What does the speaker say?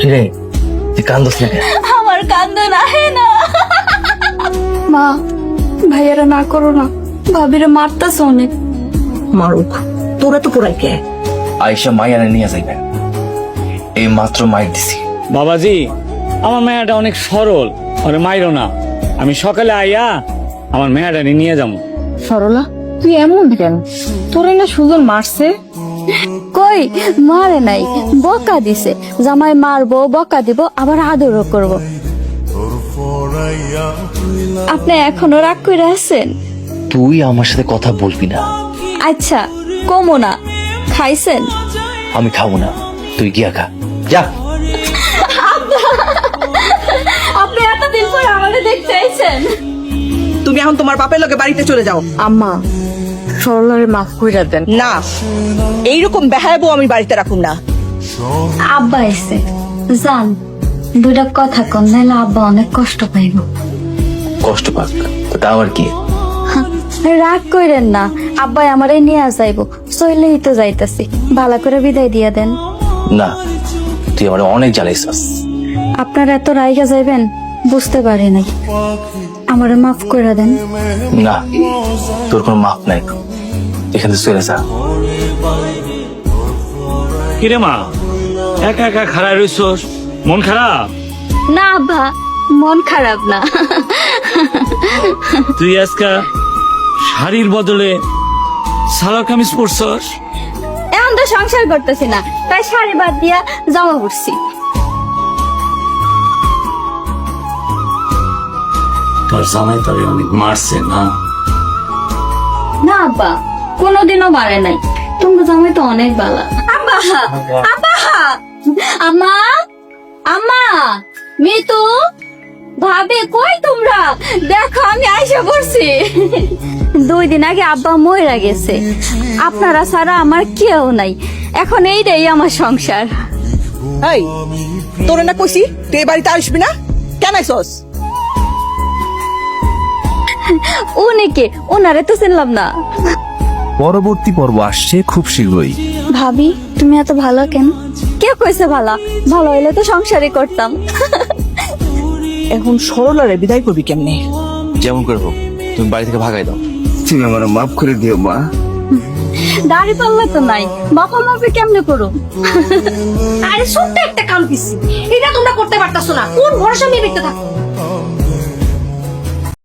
কিরে তুই কান্দস না কেন? আমার কান্দন আহে না। মা, ভাইয়ারা না করো না, ভাবিরে মারতাছ অনেক। মারুক, তোরা তো পোড়াই কে? আয়েশা মাইয়ারে নিয়ে যাইবে, এই মাত্র মাইর দিছি। বাবাজি, আমার মেয়েটা অনেক সরল, ওরে মাইরো না। আমি সকালে আইয়া আমার মেয়েটা নিয়ে যাবো। সরলা, তুই এমন কেন? তোরে না সুজন মারছে? কই মারে নাই, বকা দিছে। জামাই মারবো, বকা দিব, আবার আদরও করব। আপনি এখনো রাগ করে আছেন? তুই আমার সাথে কথা বলবি না। আচ্ছা কমো না। খাইছেন? আমি খাবো না, তুই গিয়া খা, যা। আপনি এতদিন পর আমাদের দেখতে আইছেন। তুমি এখন তোমার বাপের লগে বাড়িতে চলে যাও। আম্মা, সরলারে মাফ কইরা দেন। না, এইরকম বেহায়াবো আমি বাড়িতে রাখুম না। আব্বা এসে জান, দুটা কথা কম, নাইলে আব্বা অনেক কষ্ট পাইব। কষ্ট পাক, তা আমার কি? রাগ কইরেন না, আব্বাই আমারে নিয়ে যাইব। চইলেই তো যাইতাছি, ভালো করে বিদায় দিয়া দেন। না, তুই আমার অনেক জ্বালাইছাস। আপনারা এত রাইগা যাইবেন বুঝতে পারি নাই, আমারে মাফ করে দেন। না, তোর কোনো মাপ নাই, এখান থেকে চলে যা। কিরে মা, একা একা খাড়ায় রইছস, মন খারাপ? না আব্বা, মন খারাপ না। তুই আজকা শাড়ির বদলে সালোয়ার কামিজ পরছস? এখন তো সংসার করতেছি না, তাই শাড়ি বাদ দিয়া জামা পড়ছি। তোর জামাই তোরে অনেক মারছে না? না আব্বা, কোনোদিনও মারে নাই। তোমার জামাই তো অনেক বালা। আব্বা, আব্বা, আম্মা, আম্মা, মিতু, ভাবে কই তোমরা? দেখো আমি আইসা পড়ছি। 2 দিন আগে আব্বা মইরা গেছে, আপনারা ছাড়া আমার কেউ নাই। এখন এইটাই আমার সংসার। এই, তোরা না কইছি তুই এই বাড়িতে আসবি না, কেন আইছস? উনিকে, ওনারে তো চিনলাম না। পরবর্তী পর্ব আসছে খুব শীঘ্রই। ভাবি, তুমি এত ভালো কেন? কে কইছে ভালো? ভালো হইলে তো সংসারই করতাম। এখন সরলারে বিদায় করবি কেমনে? যেমন করে হোক তুমি বাড়ি থেকে ভাগাই দাও। তুমি আমার মাফ করে দিও মা। দাড়ি পাল্লা তো নাই, বাবা মাপে কেমনে করো? আরে ছোট্ট একটা কাম পিছি, এটা তোমরা করতে পারতাছো না। কোন ভরসা নিয়ে দেখতে থাকো?